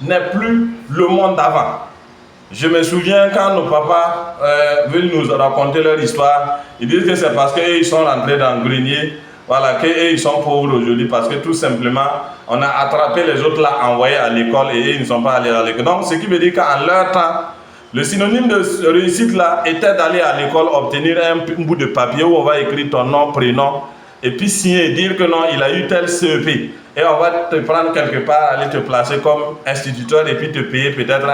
n'est plus le monde d'avant. Je me souviens quand nos papas veulent nous raconter leur histoire, ils disent que c'est parce qu'ils sont rentrés dans le grenier, voilà, qu'ils sont pauvres aujourd'hui, parce que tout simplement, on a attrapé les autres là, envoyés à l'école et ils ne sont pas allés à l'école. Donc, ce qui veut dire qu'en leur temps, le synonyme de réussite là était d'aller à l'école, obtenir un bout de papier où on va écrire ton nom, prénom, et puis signer et dire que non, il a eu tel CEP. Et on va te prendre quelque part, aller te placer comme instituteur et puis te payer peut-être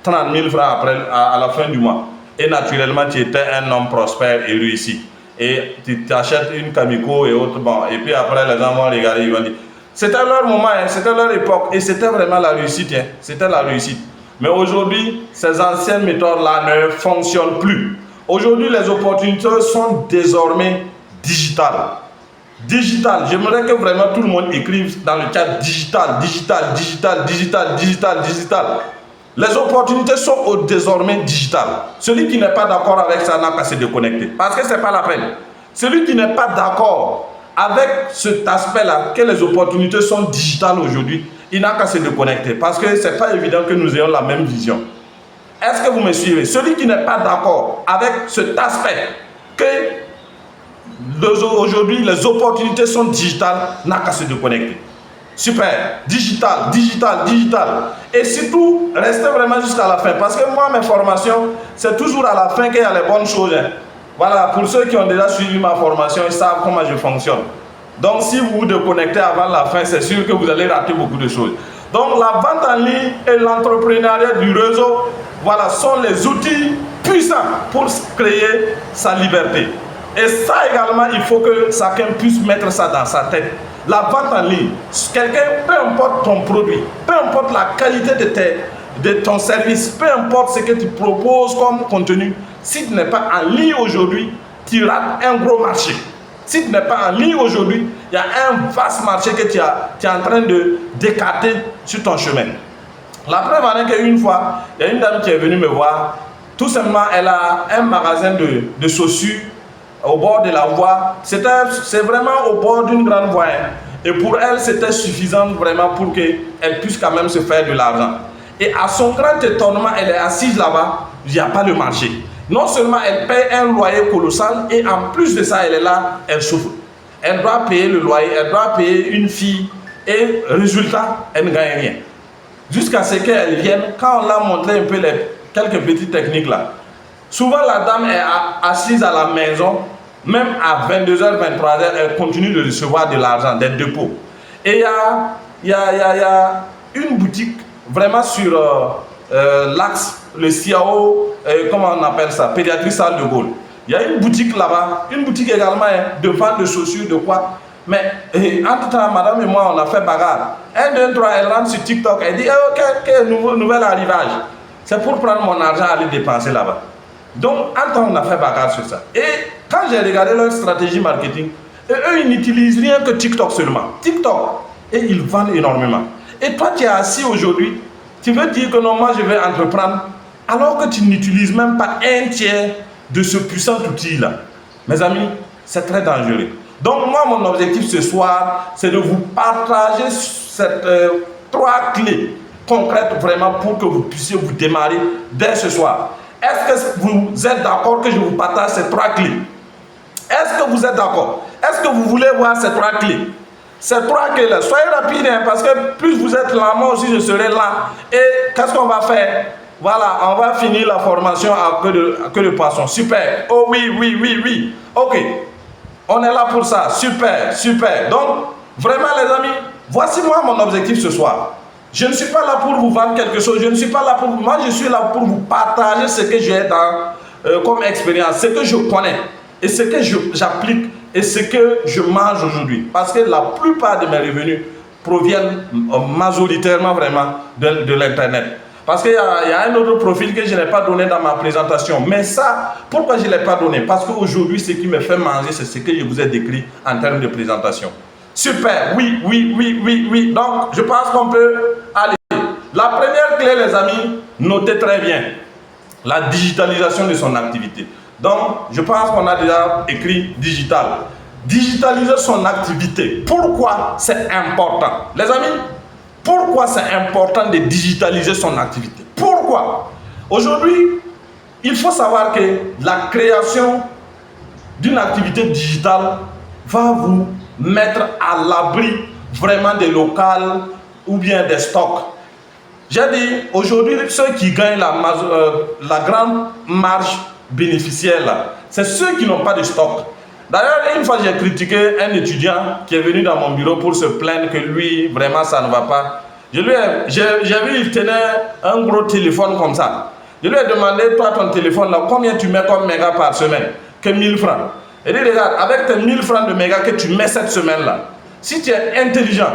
30 000 francs après, à la fin du mois. Et naturellement, tu étais un homme prospère et réussi. Et tu t'achètes une Kamiko et autres. Bon, et puis après, les gens vont regarder, ils vont dire. C'était leur moment, hein, c'était leur époque. Et c'était vraiment la réussite. Hein, c'était la réussite. Mais aujourd'hui, ces anciennes méthodes-là ne fonctionnent plus. Aujourd'hui, les opportunités sont désormais digitales. Digital, j'aimerais que vraiment tout le monde écrive dans le chat digital, digital, digital, digital, digital, digital. Les opportunités sont désormais digitales. Celui qui n'est pas d'accord avec ça n'a qu'à se déconnecter. Parce que ce n'est pas la peine. Celui qui n'est pas d'accord avec cet aspect-là, que les opportunités sont digitales aujourd'hui, il n'a qu'à se déconnecter. Parce que ce n'est pas évident que nous ayons la même vision. Est-ce que vous me suivez? Celui qui n'est pas d'accord avec cet aspect, que aujourd'hui les opportunités sont digitales, n'a qu'à se déconnecter. Super, digital, digital, digital. Et surtout, restez vraiment jusqu'à la fin. Parce que moi, mes formations, c'est toujours à la fin qu'il y a les bonnes choses. Hein. Voilà, pour ceux qui ont déjà suivi ma formation, ils savent comment je fonctionne. Donc, si vous vous déconnectez avant la fin, c'est sûr que vous allez rater beaucoup de choses. Donc, la vente en ligne et l'entrepreneuriat du réseau, voilà, sont les outils puissants pour créer sa liberté. Et ça également, il faut que chacun puisse mettre ça dans sa tête. La vente en ligne, quelqu'un, peu importe ton produit, peu importe la qualité de ton service, peu importe ce que tu proposes comme contenu, si tu n'es pas en ligne aujourd'hui, tu rates un gros marché. Si tu n'es pas en ligne aujourd'hui, il y a un vaste marché que tu es en train de d'écarter sur ton chemin. La preuve en est qu'une fois, il y a une dame qui est venue me voir, tout simplement, elle a un magasin de chaussures au bord de la voie. C'est vraiment au bord d'une grande voie. Hein. Et pour elle, c'était suffisant vraiment pour qu'elle puisse quand même se faire de l'argent. Et à son grand étonnement, elle est assise là-bas, il n'y a pas de marché. Non seulement elle paye un loyer colossal, et en plus de ça, elle est là, elle souffre. Elle doit payer le loyer, elle doit payer une fille, et résultat, elle ne gagne rien. Jusqu'à ce qu'elle vienne, quand on l'a montré un peu quelques petites techniques là, souvent la dame est assise à la maison, même à 22h, 23h, elle continue de recevoir de l'argent, des dépôts. Et il y a une boutique vraiment sur l'axe, le CIAO, comment on appelle ça, pédiatrie Salle de Gaulle. Il y a une boutique là-bas, une boutique également de vente de chaussures, de quoi. Mais entre temps, madame et moi, on a fait bagarre. 1, 2, 3, elle rentre sur TikTok, elle dit oh, quel nouvel arrivage. C'est pour prendre mon argent et aller dépenser là-bas. Donc, en temps, on a fait bagarre sur ça. Et quand j'ai regardé leur stratégie marketing, eux, ils n'utilisent rien que TikTok seulement. TikTok. Et ils vendent énormément. Et toi, tu es assis aujourd'hui, tu veux dire que non, moi, je vais entreprendre, alors que tu n'utilises même pas un tiers de ce puissant outil-là. Mes amis, c'est très dangereux. Donc, moi, mon objectif ce soir, c'est de vous partager ces 3 clés concrètes vraiment pour que vous puissiez vous démarrer dès ce soir. Est-ce que vous êtes d'accord que je vous partage ces 3 clés? Est-ce que vous êtes d'accord? Est-ce que vous voulez voir ces 3 clés? Ces 3 clés-là, soyez rapides, hein, parce que plus vous êtes lent, moi aussi je serai lent. Et qu'est-ce qu'on va faire? Voilà, on va finir la formation à queue de poisson. Super. Oh oui, oui, oui, oui. Ok. On est là pour ça. Super, super. Donc, vraiment les amis, voici moi mon objectif ce soir. Je ne suis pas là pour vous vendre quelque chose. Je ne suis pas là pour... Moi, je suis là pour vous partager ce que j'ai comme expérience, ce que je connais et ce que j'applique et ce que je mange aujourd'hui. Parce que la plupart de mes revenus proviennent majoritairement vraiment de l'Internet. Parce qu'il y a un autre profil que je n'ai pas donné dans ma présentation. Mais ça, pourquoi je ne l'ai pas donné? Parce qu'aujourd'hui, ce qui me fait manger, c'est ce que je vous ai décrit en termes de présentation. Super, oui, oui, oui, oui, oui. Donc, je pense qu'on peut aller. La première clé, les amis, notez très bien. La digitalisation de son activité. Donc, je pense qu'on a déjà écrit digital. Digitaliser son activité. Pourquoi c'est important? Les amis, Pourquoi c'est important de digitaliser son activité? Pourquoi? Aujourd'hui, il faut savoir que la création d'une activité digitale va vous mettre à l'abri vraiment des locales ou bien des stocks. J'ai dit, aujourd'hui, ceux qui gagnent la grande marge bénéficiaire, c'est ceux qui n'ont pas de stock. D'ailleurs, une fois, j'ai critiqué un étudiant qui est venu dans mon bureau pour se plaindre que lui, vraiment, ça ne va pas. J'ai vu, il tenait un gros téléphone comme ça. Je lui ai demandé, toi, ton téléphone, là, combien tu mets comme méga par semaine? Que 1000 francs. Et dit, regarde, avec tes 1000 francs de méga que tu mets cette semaine-là, si tu es intelligent,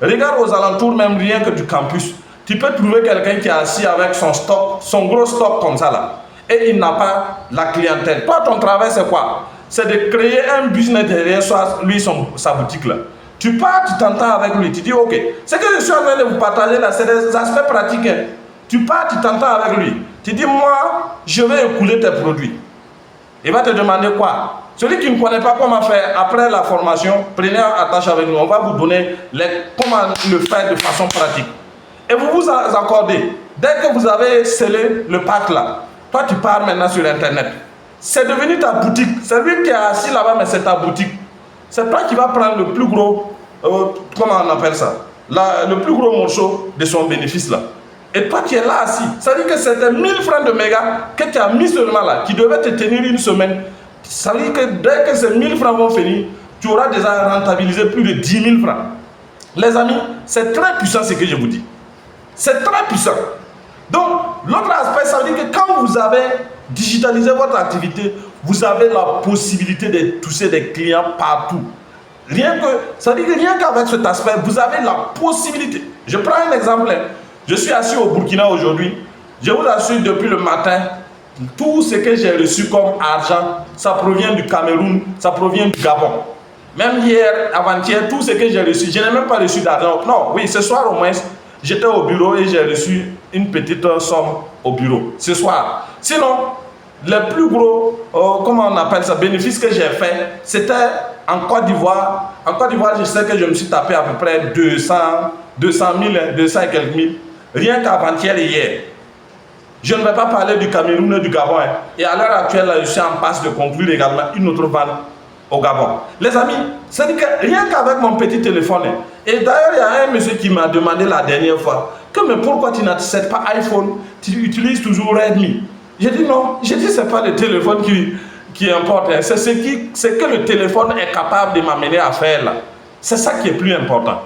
regarde aux alentours, même rien que du campus, tu peux trouver quelqu'un qui est assis avec son stock, son gros stock comme ça, là, et il n'a pas la clientèle. Toi, ton travail, c'est quoi? C'est de créer un business derrière soi, lui, sa boutique, là. Tu pars, tu t'entends avec lui, tu dis, ok, ce que je suis en train de vous partager là, c'est des aspects pratiques. Hein. Tu pars, tu t'entends avec lui, tu dis, moi, je vais écouler tes produits. Il va te demander quoi? Celui qui ne connaît pas comment faire après la formation, prenez attache avec nous, on va vous donner comment le faire de façon pratique. Et vous vous accordez. Dès que vous avez scellé le pack là, toi tu pars maintenant sur Internet. C'est devenu ta boutique. C'est lui qui est assis là-bas, mais c'est ta boutique. C'est toi qui vas prendre le plus gros, comment on appelle ça, le plus gros morceau de son bénéfice là. Et toi qui es là assis, ça veut dire que c'était 1000 francs de méga que tu as mis seulement là, qui devait te tenir une semaine. Ça veut dire que dès que ces 1000 francs vont finir, tu auras déjà rentabilisé plus de 10 000 francs. Les amis, c'est très puissant ce que je vous dis. C'est très puissant. Donc, l'autre aspect, ça veut dire que quand vous avez digitalisé votre activité, vous avez la possibilité de toucher des clients partout. Ça veut dire que rien qu'avec cet aspect, vous avez la possibilité. Je prends un exemple. Je suis assis au Burkina aujourd'hui. Je vous assure, depuis le matin, tout ce que j'ai reçu comme argent, ça provient du Cameroun, ça provient du Gabon. Même hier, avant-hier, tout ce que j'ai reçu, je n'ai même pas reçu d'argent. Non, oui, ce soir au moins, j'étais au bureau et j'ai reçu une petite somme au bureau. Ce soir. Sinon, le plus gros, comment on appelle ça, bénéfice que j'ai fait, c'était en Côte d'Ivoire. En Côte d'Ivoire, je sais que je me suis tapé à peu près 200 000, 200 et quelques mille. Rien qu'avant-hier et hier. Je ne vais pas parler du Cameroun et du Gabon. Hein. Et à l'heure actuelle, je suis en passe de conclure également une autre vente au Gabon. Les amis, c'est que rien qu'avec mon petit téléphone. Hein. Et d'ailleurs, il y a un monsieur qui m'a demandé la dernière fois que mais pourquoi tu n'achètes pas iPhone, tu utilises toujours Redmi. J'ai dit non, j'ai dit c'est pas le téléphone qui importe. Hein. C'est ce que le téléphone est capable de m'amener à faire là. C'est ça qui est plus important.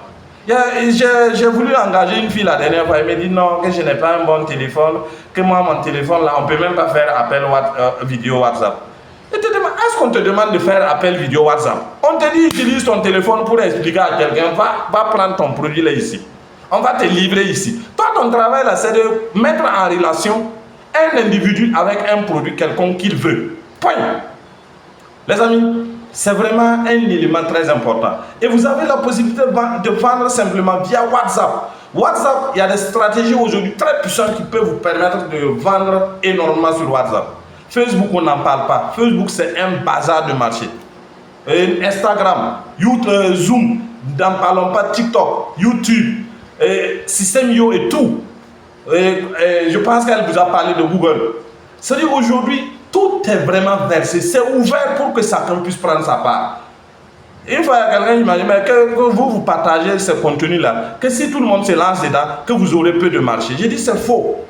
J'ai voulu engager une fille la dernière fois, elle m'a dit non, que je n'ai pas un bon téléphone, que moi mon téléphone là, on ne peut même pas faire appel vidéo WhatsApp. Et te demande, est-ce qu'on te demande de faire appel vidéo WhatsApp? On te dit utilise ton téléphone pour expliquer à quelqu'un, va prendre ton produit là ici. On va te livrer ici. Toi ton travail là, c'est de mettre en relation un individu avec un produit quelconque qu'il veut. Point. Les amis, c'est vraiment un élément très important. Et vous avez la possibilité de vendre simplement via WhatsApp. WhatsApp, il y a des stratégies aujourd'hui très puissantes qui peuvent vous permettre de vendre énormément sur WhatsApp. Facebook, on n'en parle pas. Facebook, c'est un bazar de marché. Et Instagram, YouTube, Zoom, n'en parlons pas, TikTok, YouTube, System.io et tout. Je pense qu'elle vous a parlé de Google. C'est-à-dire aujourd'hui, tout est vraiment versé, c'est ouvert pour que chacun puisse prendre sa part. Une fois, il y a quelqu'un qui m'a dit, mais que vous partagez ce contenu-là, que si tout le monde se lance dedans, que vous aurez peu de marché. J'ai dit, c'est faux.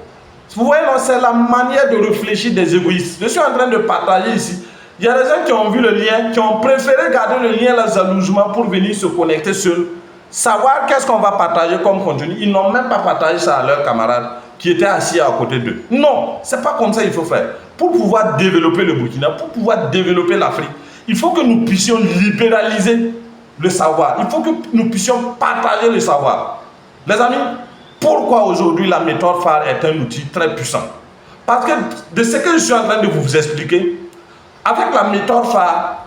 Vous voyez, c'est la manière de réfléchir des égoïstes. Je suis en train de partager ici. Il y a des gens qui ont vu le lien, qui ont préféré garder le lien là jalousement pour venir se connecter seuls, savoir qu'est-ce qu'on va partager comme contenu. Ils n'ont même pas partagé ça à leurs camarades qui étaient assis à côté d'eux. Non, c'est pas comme ça qu'il faut faire. Pour pouvoir développer le Burkina, pour pouvoir développer l'Afrique, il faut que nous puissions libéraliser le savoir. Il faut que nous puissions partager le savoir. Les amis, pourquoi aujourd'hui la méthode phare est un outil très puissant? Parce que de ce que je suis en train de vous expliquer, avec la méthode phare,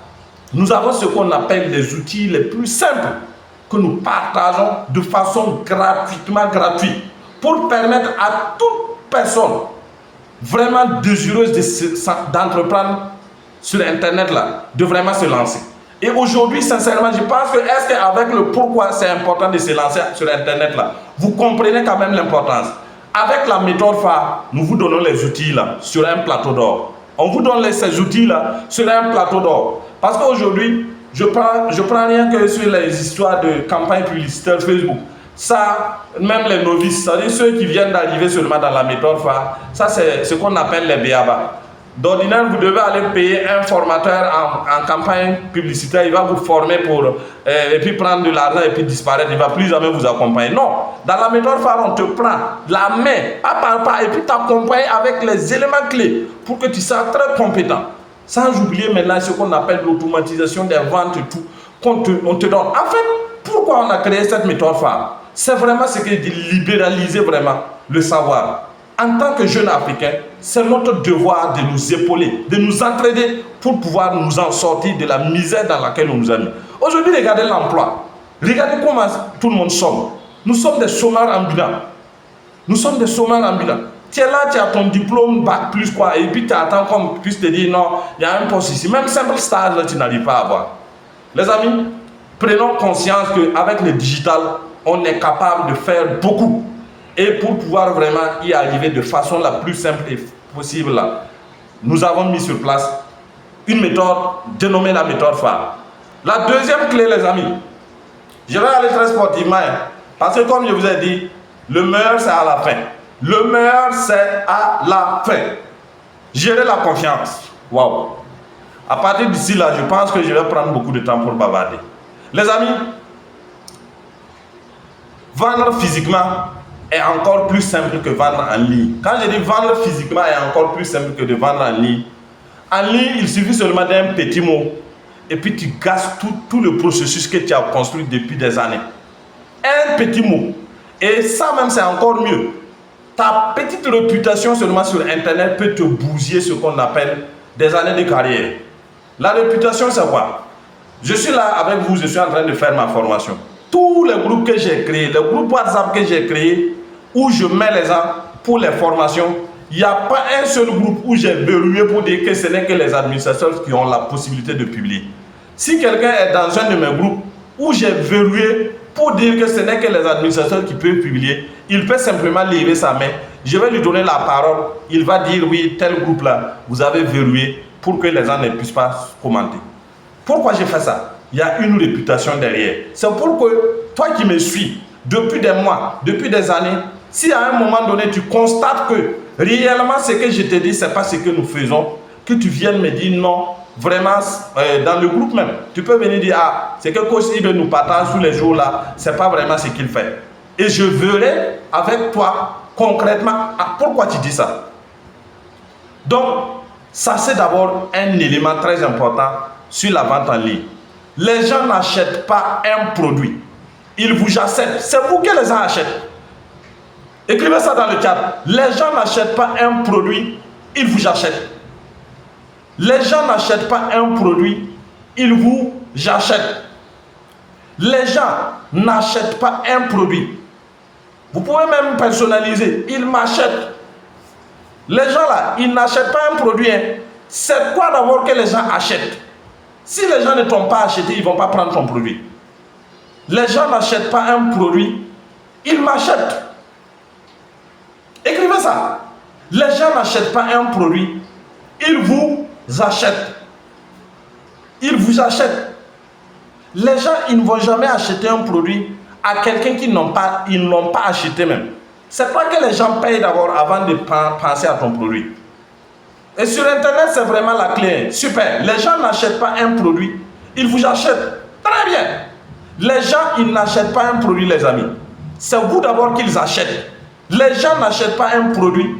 nous avons ce qu'on appelle les outils les plus simples que nous partageons de façon gratuitement gratuite pour permettre à toute personne vraiment désireuse d'entreprendre sur Internet là, de vraiment se lancer. Et aujourd'hui, sincèrement, je pense que est-ce qu'avec le pourquoi c'est important de se lancer sur Internet là, vous comprenez quand même l'importance. Avec la méthode phare, nous vous donnons les outils là, sur un plateau d'or. On vous donne ces outils là, sur un plateau d'or. Parce qu'aujourd'hui, je prends rien que sur les histoires de campagne publicitaire Facebook. Ça, même les novices, c'est-à-dire ceux qui viennent d'arriver seulement dans la méthode phare, ça c'est ce qu'on appelle les BABA. D'ordinaire, vous devez aller payer un formateur en campagne publicitaire, il va vous former et puis prendre de l'argent et puis disparaître, il ne va plus jamais vous accompagner. Non, dans la méthode phare, on te prend la main, pas par pas, et puis t'accompagne avec les éléments clés pour que tu sois très compétent. Sans oublier maintenant ce qu'on appelle l'automatisation des ventes et tout, on te donne. En fait, pourquoi on a créé cette méthode phare? C'est vraiment ce que de libéraliser vraiment le savoir. En tant que jeunes Africains, c'est notre devoir de nous épauler, de nous entraider pour pouvoir nous en sortir de la misère dans laquelle on nous a mis. Aujourd'hui, regardez l'emploi. Regardez comment tout le monde somme. Nous sommes des chômeurs ambulants. Nous sommes des chômeurs ambulants. Tu es là, tu as ton diplôme, bac plus quoi, et puis tu attends qu'on puisse te dire non, il y a un poste ici. Même simple stage, là, tu n'arrives pas à avoir. Les amis, prenons conscience qu'avec le digital, on est capable de faire beaucoup. Et pour pouvoir vraiment y arriver de façon la plus simple et possible, là, nous avons mis sur place une méthode dénommée la méthode phare. La deuxième clé, les amis, je vais aller très sportivement, parce que comme je vous ai dit, le meilleur c'est à la fin. Le meilleur c'est à la fin. Gérer la confiance. Waouh! À partir d'ici là, je pense que je vais prendre beaucoup de temps pour bavarder. Les amis, vendre physiquement est encore plus simple que vendre en ligne. Quand je dis vendre physiquement est encore plus simple que de vendre en ligne, il suffit seulement d'un petit mot et puis tu gasses tout le processus que tu as construit depuis des années. Un petit mot. Et ça même c'est encore mieux. Ta petite réputation seulement sur Internet peut te bousiller ce qu'on appelle des années de carrière. La réputation c'est quoi? Je suis là avec vous, je suis en train de faire ma formation. Tous les groupes que j'ai créés, les groupes WhatsApp que j'ai créés, où je mets les gens pour les formations, il n'y a pas un seul groupe où j'ai verrouillé pour dire que ce n'est que les administrateurs qui ont la possibilité de publier. Si quelqu'un est dans un de mes groupes où j'ai verrouillé pour dire que ce n'est que les administrateurs qui peuvent publier, il peut simplement lever sa main, je vais lui donner la parole, il va dire oui, tel groupe là, vous avez verrouillé pour que les gens ne puissent pas commenter. Pourquoi j'ai fait ça? Il y a une réputation derrière. C'est pour que toi qui me suis depuis des mois, depuis des années, si à un moment donné tu constates que réellement ce que je te dis, ce n'est pas ce que nous faisons, que tu viennes me dire non, vraiment dans le groupe même, tu peux venir dire ah, c'est que Coach Ibe nous partage tous les jours là, ce n'est pas vraiment ce qu'il fait. Et je verrai avec toi concrètement pourquoi tu dis ça. Donc, ça c'est d'abord un élément très important sur la vente en ligne. Les gens n'achètent pas un produit, ils vous achètent. C'est vous que les gens achètent. Écrivez ça dans le chat. Les gens n'achètent pas un produit, ils vous achètent. Les gens n'achètent pas un produit, ils vous achètent. Les gens n'achètent pas un produit. Vous pouvez même personnaliser. Ils m'achètent. Les gens là, ils n'achètent pas un produit. C'est quoi d'abord que les gens achètent? Si les gens ne t'ont pas acheté, ils ne vont pas prendre ton produit. Les gens n'achètent pas un produit, ils m'achètent. Écrivez ça. Les gens n'achètent pas un produit, ils vous achètent. Ils vous achètent. Les gens, ils ne vont jamais acheter un produit à quelqu'un qu'ils n'ont pas acheté même. C'est pas que les gens payent d'abord avant de penser à ton produit. Et sur Internet, c'est vraiment la clé. Super. Les gens n'achètent pas un produit, ils vous achètent. Très bien. Les gens, ils n'achètent pas un produit, les amis. C'est vous d'abord qu'ils achètent. Les gens n'achètent pas un produit,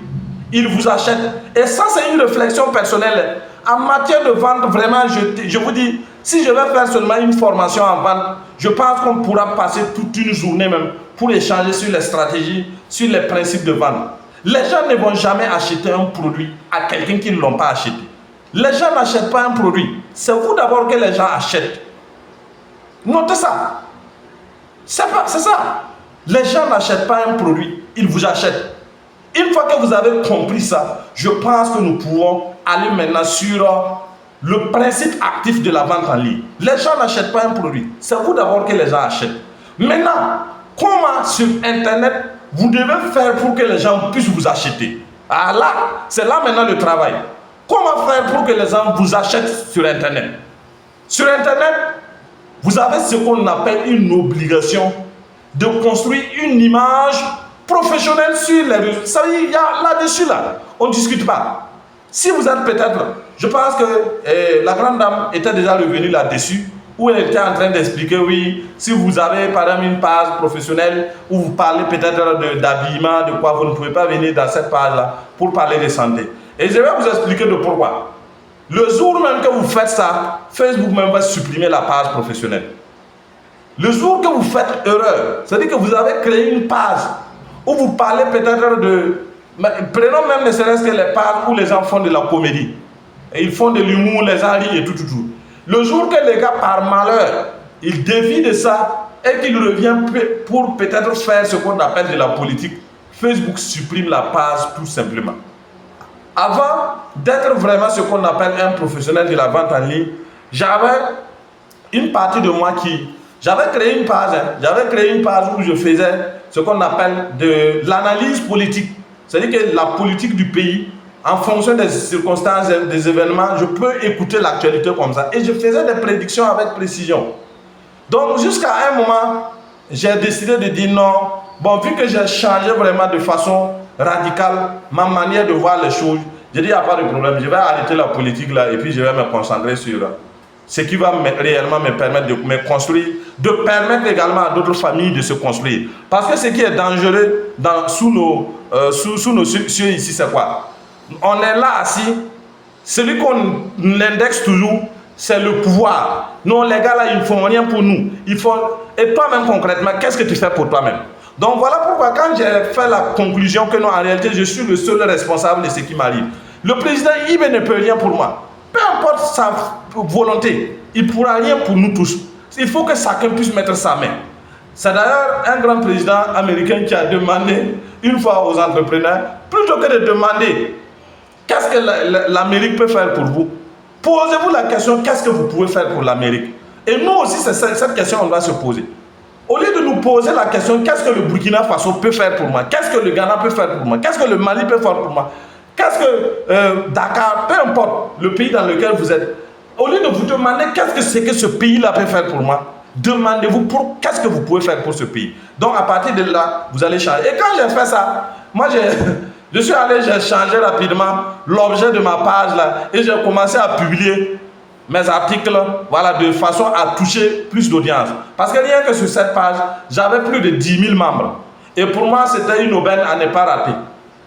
ils vous achètent. Et ça, c'est une réflexion personnelle. En matière de vente, vraiment, je vous dis, si je vais faire seulement une formation en vente, je pense qu'on pourra passer toute une journée même pour échanger sur les stratégies, sur les principes de vente. Les gens ne vont jamais acheter un produit à quelqu'un qui ne l'ont pas acheté. Les gens n'achètent pas un produit. C'est vous d'abord que les gens achètent. Notez ça. C'est ça. Les gens n'achètent pas un produit, ils vous achètent. Une fois que vous avez compris ça, je pense que nous pouvons aller maintenant sur le principe actif de la vente en ligne. Les gens n'achètent pas un produit. C'est vous d'abord que les gens achètent. Maintenant, comment sur Internet vous devez faire pour que les gens puissent vous acheter? Ah là, c'est là maintenant le travail. Comment faire pour que les gens vous achètent sur Internet? Sur Internet, vous avez ce qu'on appelle une obligation de construire une image professionnelle sur les réseaux. Ça veut dire, il y a là-dessus, là, on ne discute pas. Si vous êtes peut-être, je pense que la grande dame était déjà revenue là-dessus, où elle était en train d'expliquer, oui, si vous avez par exemple une page professionnelle, où vous parlez peut-être d'habillement, de quoi, vous ne pouvez pas venir dans cette page-là pour parler de santé. Et je vais vous expliquer de pourquoi. Le jour même que vous faites ça, Facebook même va supprimer la page professionnelle. Le jour que vous faites erreur, c'est-à-dire que vous avez créé une page où vous parlez peut-être de... Prenons même ne serait-ce que les pages où les gens font de la comédie. Et ils font de l'humour, les gens rient et tout. Le jour que les gars, par malheur, ils dévient de ça et qu'ils reviennent pour peut-être faire ce qu'on appelle de la politique, Facebook supprime la page tout simplement. Avant d'être vraiment ce qu'on appelle un professionnel de la vente en ligne, j'avais une partie de moi qui... J'avais créé une page, où je faisais ce qu'on appelle de l'analyse politique. C'est-à-dire que la politique du pays, en fonction des circonstances, des événements, je peux écouter l'actualité comme ça. Et je faisais des prédictions avec précision. Donc jusqu'à un moment, j'ai décidé de dire non. Bon, vu que j'ai changé vraiment de façon radicale ma manière de voir les choses, j'ai dit il n'y a pas de problème, je vais arrêter la politique là et puis je vais me concentrer sur ce qui va réellement me permettre de me construire, de permettre également à d'autres familles de se construire. Parce que ce qui est dangereux sous nos cieux ici, c'est quoi? On est là assis, celui qu'on indexe toujours, c'est le pouvoir. Non, les gars là, ils ne font rien pour nous. Et toi-même concrètement, qu'est-ce que tu fais pour toi-même? Donc voilà pourquoi quand j'ai fait la conclusion que non, en réalité, je suis le seul responsable de ce qui m'arrive. Le président Ibe ne peut rien pour moi. Peu importe sa volonté, il ne pourra rien pour nous tous. Il faut que chacun puisse mettre sa main. C'est d'ailleurs un grand président américain qui a demandé une fois aux entrepreneurs, plutôt que de demander qu'est-ce que l'Amérique peut faire pour vous, posez-vous la question, qu'est-ce que vous pouvez faire pour l'Amérique? Et nous aussi, c'est cette question qu'on doit se poser. Au lieu de nous poser la question, qu'est-ce que le Burkina Faso peut faire pour moi? Qu'est-ce que le Ghana peut faire pour moi? Qu'est-ce que le Mali peut faire pour moi? Qu'est-ce que Dakar, peu importe le pays dans lequel vous êtes, au lieu de vous demander qu'est-ce que c'est que ce pays-là peut faire pour moi, demandez-vous qu'est-ce que vous pouvez faire pour ce pays. Donc à partir de là, vous allez changer. Et quand j'ai fait ça, moi je suis allé, j'ai changé rapidement l'objet de ma page là et j'ai commencé à publier mes articles, voilà, de façon à toucher plus d'audience. Parce que rien que sur cette page, j'avais plus de 10 000 membres. Et pour moi, c'était une aubaine à ne pas rater.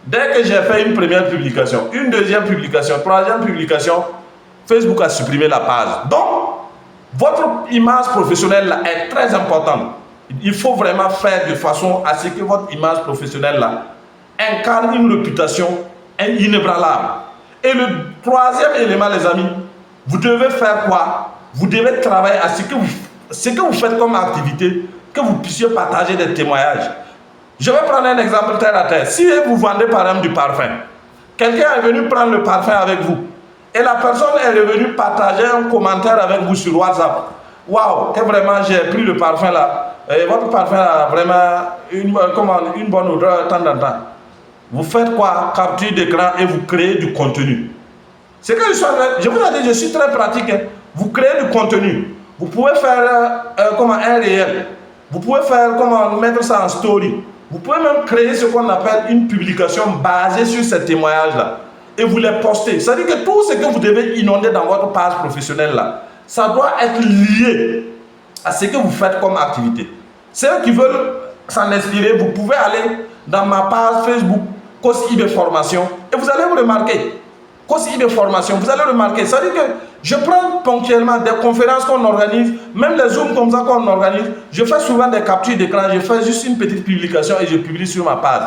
Dès que j'ai fait une première publication, une deuxième publication, troisième publication, Facebook a supprimé la page. Donc, votre image professionnelle là est très importante. Il faut vraiment faire de façon à ce que votre image professionnelle là incarne une réputation inébranlable. Et le troisième élément, les amis, vous devez faire quoi? Vous devez travailler à ce que vous faites comme activité, que vous puissiez partager des témoignages. Je vais prendre un exemple terre à terre. Si vous vendez par exemple du parfum, quelqu'un est venu prendre le parfum avec vous et la personne est revenue partager un commentaire avec vous sur WhatsApp. Waouh, que vraiment j'ai pris le parfum là. Et votre parfum a vraiment une bonne odeur de temps en temps. Vous faites quoi? Capture d'écran et vous créez du contenu. C'est que je vous ai dit, je suis très pratique. Hein. Vous créez du contenu. Vous pouvez faire un réel. Vous pouvez faire mettre ça en story. Vous pouvez même créer ce qu'on appelle une publication basée sur ces témoignages-là. Et vous les postez. C'est-à-dire que tout ce que vous devez inonder dans votre page professionnelle là, ça doit être lié à ce que vous faites comme activité. Ceux qui veulent s'en inspirer, vous pouvez aller dans ma page Facebook, Kosi de formation, et vous allez vous remarquer. Kosi de formation, vous allez remarquer. C'est-à-dire que je prends ponctuellement des conférences qu'on organise, même les zooms comme ça qu'on organise. Je fais souvent des captures d'écran, je fais juste une petite publication et je publie sur ma page.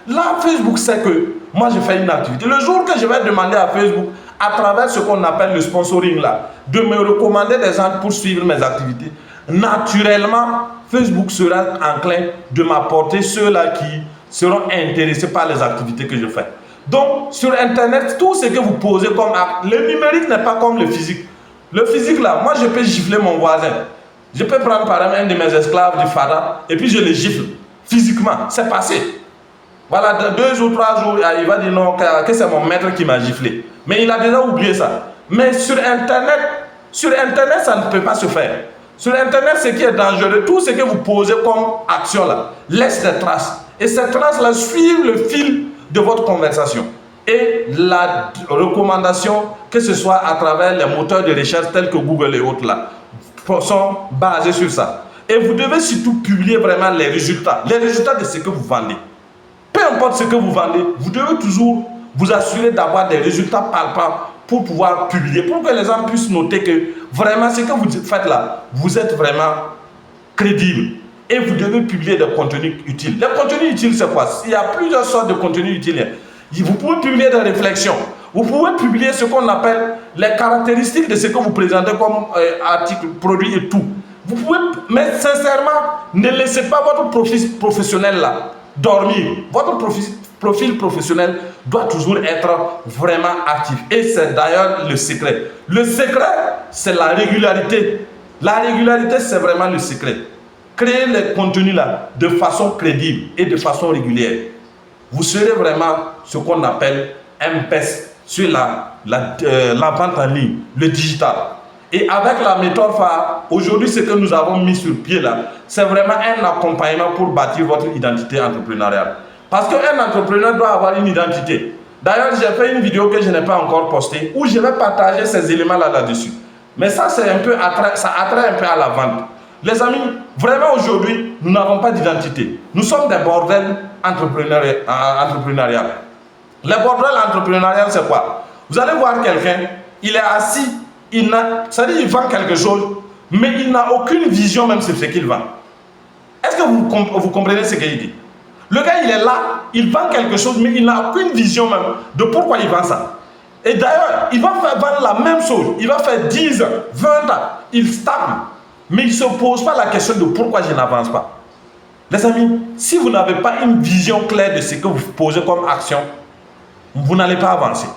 Là, Facebook sait que moi, je fais une activité. Le jour que je vais demander à Facebook, à travers ce qu'on appelle le sponsoring là, de me recommander des gens pour suivre mes activités, naturellement, Facebook sera enclin de m'apporter ceux-là qui seront intéressés par les activités que je fais. Donc, sur Internet, tout ce que vous posez comme acte, le numérique n'est pas comme le physique. Le physique, là, moi, je peux gifler mon voisin. Je peux prendre, par exemple, un de mes esclaves du Fada, et puis je le gifle. Physiquement, c'est passé. Voilà, de 2 ou 3 jours, il va dire non, que c'est mon maître qui m'a giflé. Mais il a déjà oublié ça. Mais sur Internet, ça ne peut pas se faire. Sur Internet, ce qui est dangereux, tout ce que vous posez comme action là, laisse des traces. Et ces traces-là suivent le fil de votre conversation. Et la recommandation, que ce soit à travers les moteurs de recherche tels que Google et autres là, sont basés sur ça. Et vous devez surtout publier vraiment les résultats de ce que vous vendez. Peu importe ce que vous vendez, vous devez toujours vous assurer d'avoir des résultats palpables pour pouvoir publier, pour que les gens puissent noter que vraiment ce que vous faites là, vous êtes vraiment crédible. Et vous devez publier des contenus utiles. Les contenus utiles, c'est quoi? Il y a plusieurs sortes de contenus utiles. Vous pouvez publier des réflexions. Vous pouvez publier ce qu'on appelle les caractéristiques de ce que vous présentez comme article, produit et tout. Vous pouvez, mais sincèrement, ne laissez pas votre profil professionnel là dormir. Votre profil professionnel doit toujours être vraiment actif. Et c'est d'ailleurs le secret. Le secret, c'est la régularité. La régularité, c'est vraiment le secret. Créez les contenus là de façon crédible et de façon régulière. Vous serez vraiment ce qu'on appelle un pest sur la vente en ligne, le digital. Et avec la méthode phare, aujourd'hui, ce que nous avons mis sur pied là, c'est vraiment un accompagnement pour bâtir votre identité entrepreneuriale. Parce qu'un entrepreneur doit avoir une identité. D'ailleurs, j'ai fait une vidéo que je n'ai pas encore postée où je vais partager ces éléments là-dessus. Mais ça, c'est un peu ça attrait un peu à la vente. Les amis, vraiment aujourd'hui, nous n'avons pas d'identité. Nous sommes des bordels entrepreneuriales. Les bordels entrepreneuriales, c'est quoi? Vous allez voir quelqu'un, il est assis, c'est-à-dire il vend quelque chose, mais il n'a aucune vision même sur ce qu'il vend. Est-ce que vous comprenez ce qu'il dit? Le gars, il est là, il vend quelque chose, mais il n'a aucune vision même de pourquoi il vend ça. Et d'ailleurs, il va faire vendre la même chose. Il va faire 10 ans, 20 ans, il stagne. Mais il ne se pose pas la question de pourquoi je n'avance pas. Les amis, si vous n'avez pas une vision claire de ce que vous posez comme action, vous n'allez pas avancer.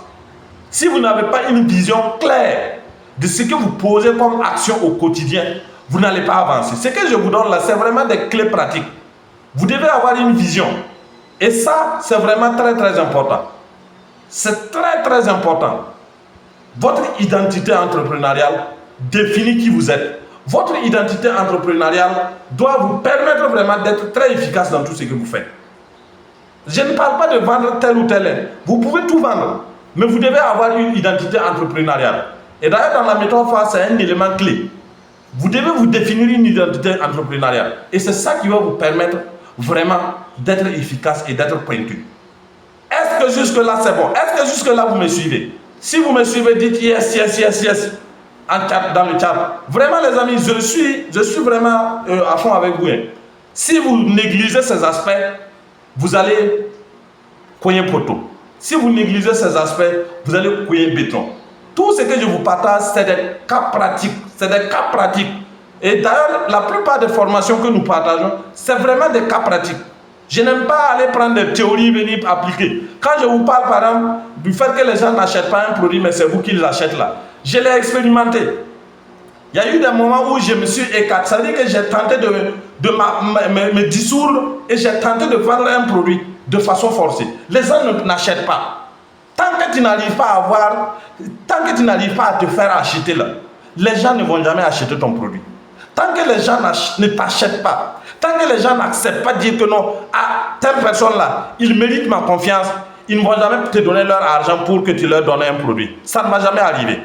Si vous n'avez pas une vision claire de ce que vous posez comme action au quotidien, vous n'allez pas avancer. Ce que je vous donne là, c'est vraiment des clés pratiques. Vous devez avoir une vision. Et ça, c'est vraiment très très important. C'est très très important. Votre identité entrepreneuriale définit qui vous êtes. Votre identité entrepreneuriale doit vous permettre vraiment d'être très efficace dans tout ce que vous faites. Je ne parle pas de vendre tel ou tel. Vous pouvez tout vendre, mais vous devez avoir une identité entrepreneuriale. Et d'ailleurs, dans la méthode phare, c'est un élément clé. Vous devez vous définir une identité entrepreneuriale. Et c'est ça qui va vous permettre vraiment d'être efficace et d'être pointu. Est-ce que jusque-là, c'est bon? Est-ce que jusque-là, vous me suivez? Si vous me suivez, dites yes, yes, yes, yes. Dans le chat. Vraiment, les amis, je suis vraiment à fond avec vous. Si vous négligez ces aspects, vous allez cogner poteau. Si vous négligez ces aspects, vous allez cogner béton. Tout ce que je vous partage, c'est des cas pratiques. C'est des cas pratiques. Et d'ailleurs, la plupart des formations que nous partageons, c'est vraiment des cas pratiques. Je n'aime pas aller prendre des théories et venir appliquer. Quand je vous parle, par exemple, du fait que les gens n'achètent pas un produit, mais c'est vous qui l'achètent là. Je l'ai expérimenté. Il y a eu des moments où je me suis écarté. Ça veut dire que j'ai tenté de me dissoudre et j'ai tenté de vendre un produit de façon forcée. Les gens n'achètent pas. Tant que tu n'arrives pas à avoir, tant que tu n'arrives pas à te faire acheter là, les gens ne vont jamais acheter ton produit. Tant que les gens ne t'achètent pas, tant que les gens n'acceptent pas de dire que non, à telle personne là, il mérite ma confiance, ils ne vont jamais te donner leur argent pour que tu leur donnes un produit. Ça ne va jamais arriver.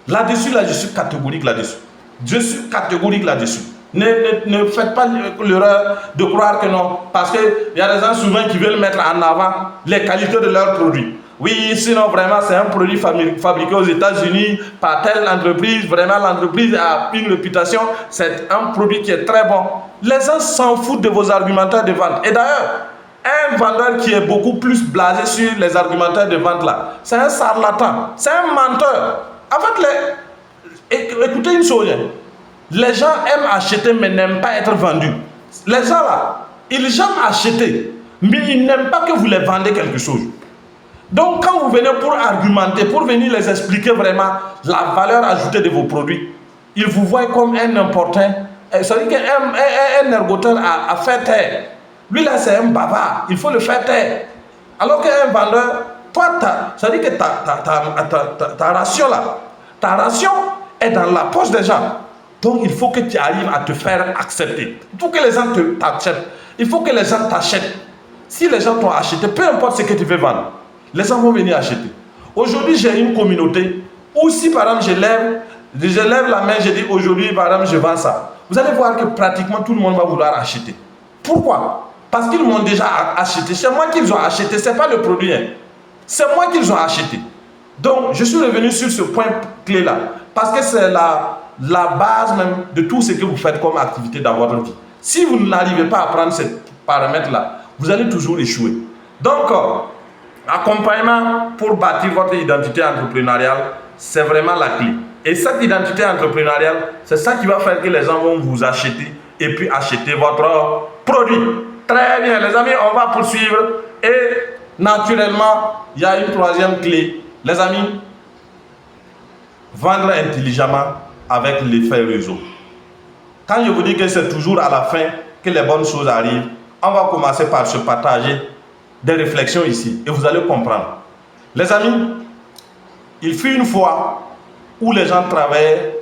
Là-dessus, là, je suis catégorique là-dessus. Je suis catégorique là-dessus. Ne faites pas l'erreur de croire que non. Parce qu'il y a des gens souvent qui veulent mettre en avant les qualités de leurs produits. Oui, sinon vraiment c'est un produit fabriqué aux États-Unis par telle entreprise. Vraiment l'entreprise a une réputation. C'est un produit qui est très bon. Les gens s'en foutent de vos argumentaires de vente. Et d'ailleurs, un vendeur qui est beaucoup plus blasé sur les argumentaires de vente là, c'est un charlatan, c'est un menteur. En fait, écoutez une chose, les gens aiment acheter mais n'aiment pas être vendus. Les gens là, ils aiment acheter, mais ils n'aiment pas que vous les vendez quelque chose. Donc, quand vous venez pour argumenter, pour venir les expliquer vraiment la valeur ajoutée de vos produits, ils vous voient comme un importun. C'est-à-dire qu'un ergoteur a fait taire. Lui, là, c'est un bavard. Il faut le faire taire. Alors qu'un vendeur, toi, c'est-à-dire que ta ration, là, ta ration est dans la poche des gens. Donc, il faut que tu arrives à te faire accepter. Il faut que les gens t'acceptent. Il faut que les gens t'achètent. Si les gens t'ont acheté, peu importe ce que tu veux vendre, les gens vont venir acheter. Aujourd'hui, j'ai une communauté où si, par exemple, je lève la main, je dis aujourd'hui, par exemple, je vends ça. Vous allez voir que pratiquement tout le monde va vouloir acheter. Pourquoi? Parce qu'ils m'ont déjà acheté. C'est moi qu'ils ont acheté, ce n'est pas le produit. Hein. C'est moi qu'ils ont acheté. Donc, je suis revenu sur ce point clé-là. Parce que c'est la base même de tout ce que vous faites comme activité dans votre vie. Si vous n'arrivez pas à prendre ces paramètres-là, vous allez toujours échouer. Donc, accompagnement pour bâtir votre identité entrepreneuriale, c'est vraiment la clé. Et cette identité entrepreneuriale, c'est ça qui va faire que les gens vont vous acheter et puis acheter votre produit. Très bien, les amis, on va poursuivre. Et naturellement, il y a une troisième clé. Les amis, vendre intelligemment avec l'effet réseau. Quand je vous dis que c'est toujours à la fin que les bonnes choses arrivent, on va commencer par se partager des réflexions ici et vous allez comprendre. Les amis, il fut une fois où les gens travaillaient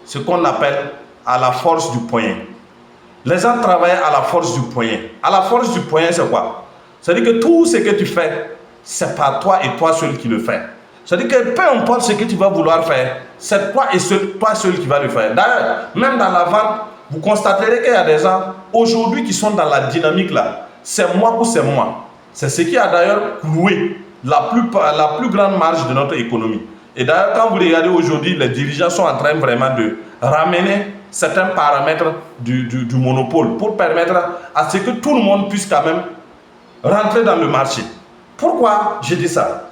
ce qu'on appelle à la force du poignet. Les gens travaillent à la force du poignet. À la force du poignet, c'est quoi? C'est-à-dire que tout ce que tu fais, c'est pas toi et toi seul qui le fais. C'est-à-dire que peu importe ce que tu vas vouloir faire, c'est toi et toi seul qui vas le faire. D'ailleurs, même dans la vente, vous constaterez qu'il y a des gens aujourd'hui qui sont dans la dynamique là. C'est moi ou c'est moi. C'est ce qui a d'ailleurs cloué la plus grande marge de notre économie. Et d'ailleurs, quand vous regardez aujourd'hui, les dirigeants sont en train vraiment de ramener certains paramètres du monopole pour permettre à ce que tout le monde puisse quand même rentrer dans le marché. Pourquoi je dis ça?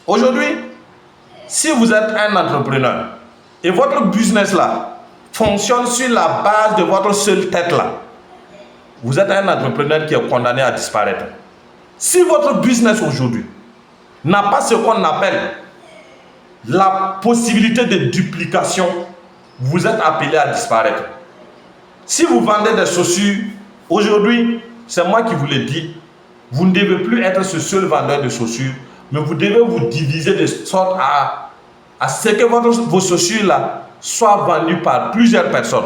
Aujourd'hui, si vous êtes un entrepreneur et votre business là fonctionne sur la base de votre seule tête là, vous êtes un entrepreneur qui est condamné à disparaître. Si votre business aujourd'hui n'a pas ce qu'on appelle la possibilité de duplication, vous êtes appelé à disparaître. Si vous vendez des chaussures, aujourd'hui, c'est moi qui vous le dis, vous ne devez plus être ce seul vendeur de chaussures, mais vous devez vous diviser de sorte à ce que vos chaussures là soient vendues par plusieurs personnes.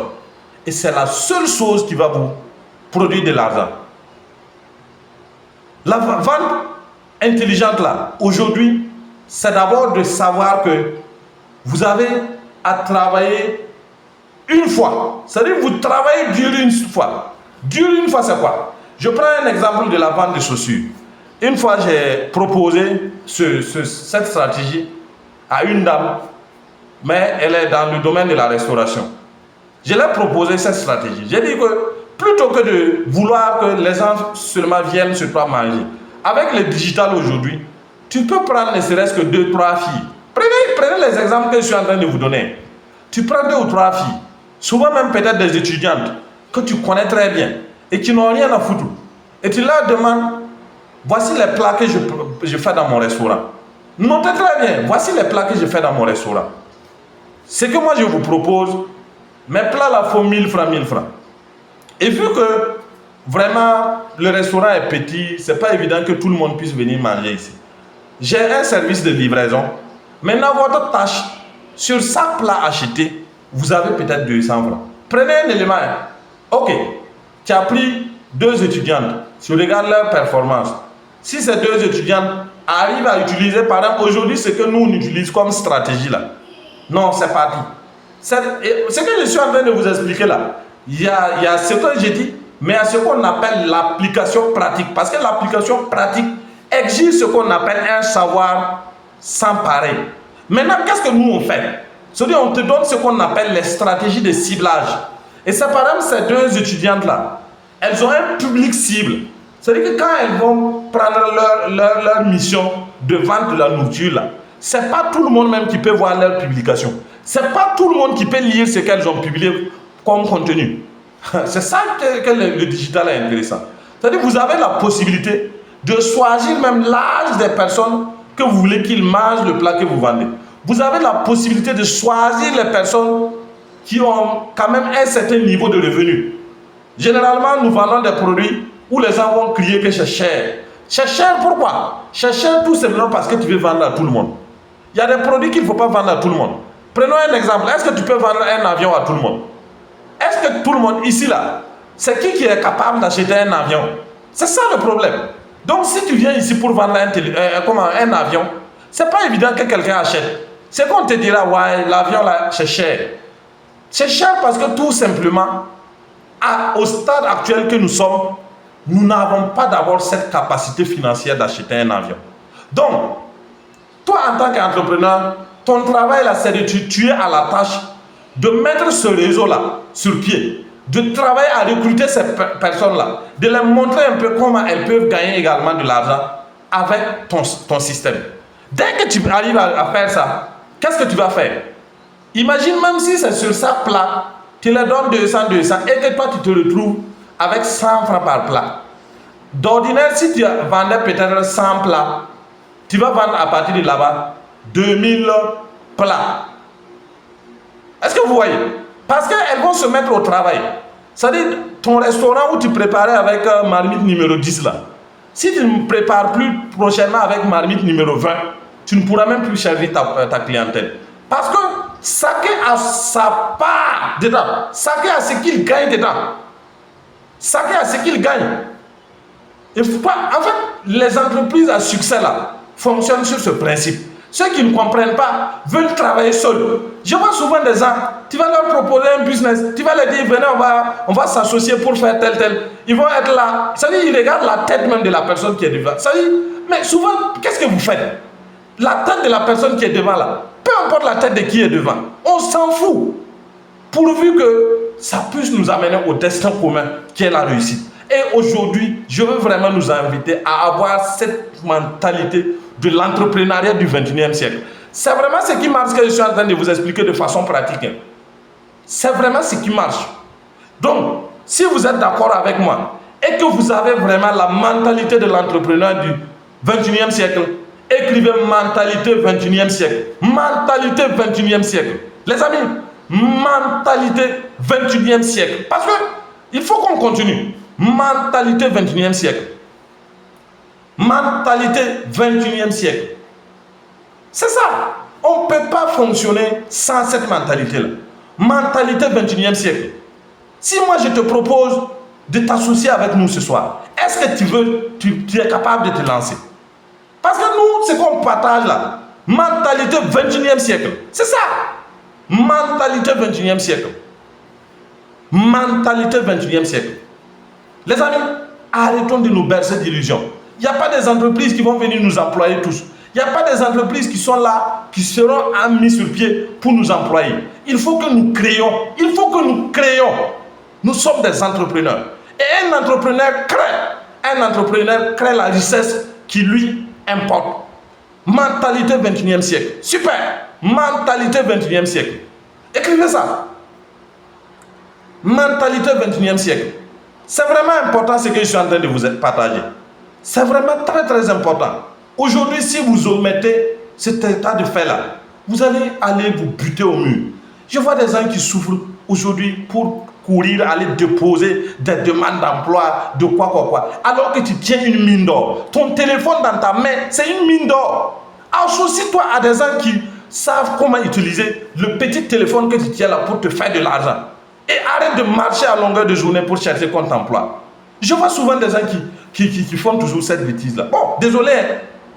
Et c'est la seule chose qui va vous produire de l'argent. La vente intelligente là, aujourd'hui, c'est d'abord de savoir que vous avez à travailler une fois. C'est-à-dire que vous travaillez dur une fois. Dur une fois, c'est quoi? Je prends un exemple de la vente de chaussures. Une fois, j'ai proposé cette stratégie à une dame, mais elle est dans le domaine de la restauration. Je l'ai proposé cette stratégie. J'ai dit que plutôt que de vouloir que les gens seulement viennent sur toi manger, avec le digital aujourd'hui, tu peux prendre ne serait-ce que 2-3 filles. Prenez les exemples que je suis en train de vous donner. Tu prends 2 ou 3 filles, souvent même peut-être des étudiantes que tu connais très bien et qui n'ont rien à foutre. Et tu leur demandes, voici les plats que je fais dans mon restaurant. Notez très bien, voici les plats que je fais dans mon restaurant. Ce que moi je vous propose, mes plats là font 1000 francs, 1000 francs. Et vu que vraiment le restaurant est petit, c'est pas évident que tout le monde puisse venir manger ici. J'ai un service de livraison. Maintenant, votre tâche, sur chaque plat acheté, vous avez peut-être 200 francs. Prenez un élément. Ok, tu as pris 2 étudiantes. Tu regardes leur performance. Si ces 2 étudiantes arrivent à utiliser, par exemple, aujourd'hui, ce que nous on utilise comme stratégie là. Non, c'est parti. Ce que je suis en train de vous expliquer là, il y a ce que j'ai dit, mais il y a ce qu'on appelle l'application pratique. Parce que l'application pratique exige ce qu'on appelle un savoir sans pareil. Maintenant, qu'est-ce que nous on fait? C'est-à-dire, on te donne ce qu'on appelle les stratégies de ciblage. Et c'est par exemple ces 2 étudiantes-là, elles ont un public cible. C'est-à-dire que quand elles vont prendre leur mission de vente de la nourriture, là, c'est pas tout le monde même qui peut voir leur publication. C'est pas tout le monde qui peut lire ce qu'elles ont publié comme contenu. C'est ça que le digital est intéressant. C'est-à-dire que vous avez la possibilité de choisir même l'âge des personnes que vous voulez qu'ils mangent le plat que vous vendez. Vous avez la possibilité de choisir les personnes qui ont quand même un certain niveau de revenu. Généralement, nous vendons des produits où les gens vont crier que c'est cher. C'est cher pourquoi? C'est cher tout simplement parce que tu veux vendre à tout le monde. Il y a des produits qu'il ne faut pas vendre à tout le monde. Prenons un exemple. Est-ce que tu peux vendre un avion à tout le monde? Est-ce que tout le monde ici là, c'est qui est capable d'acheter un avion? C'est ça le problème. Donc si tu viens ici pour vendre un avion, c'est pas évident que quelqu'un achète. C'est qu'on te dira, ouais, l'avion là, c'est cher. C'est cher parce que tout simplement, au stade actuel que nous sommes, nous n'avons pas d'abord cette capacité financière d'acheter un avion. Donc, toi en tant qu'entrepreneur, ton travail là, c'est de tu es à la tâche de mettre ce réseau-là sur pied, de travailler à recruter ces personnes-là, de leur montrer un peu comment elles peuvent gagner également de l'argent avec ton système. Dès que tu arrives à faire ça, qu'est-ce que tu vas faire? Imagine même si c'est sur ça plat, tu leur donnes 200 et que toi tu te retrouves avec 100 francs par plat. D'ordinaire, si tu vendais peut-être 100 plats, tu vas vendre à partir de là-bas 2000 plats. Est-ce que vous voyez? Parce qu'elles vont se mettre au travail. C'est-à-dire, ton restaurant où tu préparais avec marmite numéro 10 là, si tu ne prépares plus prochainement avec marmite numéro 20, tu ne pourras même plus servir ta clientèle. Parce que chacun a sa part dedans. Chacun a ce qu'il gagne dedans. Chacun a ce qu'il gagne. En fait, les entreprises à succès là fonctionnent sur ce principe. Ceux qui ne comprennent pas veulent travailler seuls. Je vois souvent des gens, tu vas leur proposer un business, tu vas leur dire, venez, on va s'associer pour faire tel. Ils vont être là. Ça veut dire, ils regardent la tête même de la personne qui est devant. Ça veut dire, mais souvent, qu'est-ce que vous faites? La tête de la personne qui est devant là, peu importe la tête de qui est devant, on s'en fout. Pourvu que ça puisse nous amener au destin commun qui est la réussite. Et aujourd'hui, je veux vraiment nous inviter à avoir cette mentalité de l'entrepreneuriat du 21e siècle. C'est vraiment ce qui marche que je suis en train de vous expliquer de façon pratique. C'est vraiment ce qui marche. Donc, si vous êtes d'accord avec moi et que vous avez vraiment la mentalité de l'entrepreneur du 21e siècle, écrivez mentalité 21e siècle. Mentalité 21e siècle. Les amis, mentalité 21e siècle. Parce que il faut qu'on continue. Mentalité 21e siècle. Mentalité 21e siècle. C'est ça. On ne peut pas fonctionner sans cette mentalité-là. Mentalité 21e siècle. Si moi je te propose de t'associer avec nous ce soir, est-ce que tu es capable de te lancer? Parce que nous, c'est qu'on partage là. Mentalité 21e siècle. C'est ça. Mentalité 21e siècle. Mentalité 21e siècle. Les amis, arrêtons de nous bercer d'illusions. Il n'y a pas des entreprises qui vont venir nous employer tous. Il n'y a pas des entreprises qui sont là, qui seront mises sur pied pour nous employer. Il faut que nous créions. Il faut que nous créions. Nous sommes des entrepreneurs. Et un entrepreneur crée la richesse qui lui importe. Mentalité 21e siècle. Super. Mentalité 21e siècle. Écrivez ça. Mentalité 21e siècle. C'est vraiment important ce que je suis en train de vous partager. C'est vraiment très très important. Aujourd'hui, si vous omettez cet état de fait-là, vous allez aller vous buter au mur. Je vois des gens qui souffrent aujourd'hui pour courir, aller déposer des demandes d'emploi, de quoi. Alors que tu tiens une mine d'or. Ton téléphone dans ta main, c'est une mine d'or. Associe-toi à des gens qui savent comment utiliser le petit téléphone que tu tiens là pour te faire de l'argent. Et arrête de marcher à longueur de journée pour chercher compte emploi. Je vois souvent des gens qui font toujours cette bêtise-là. Bon, désolé,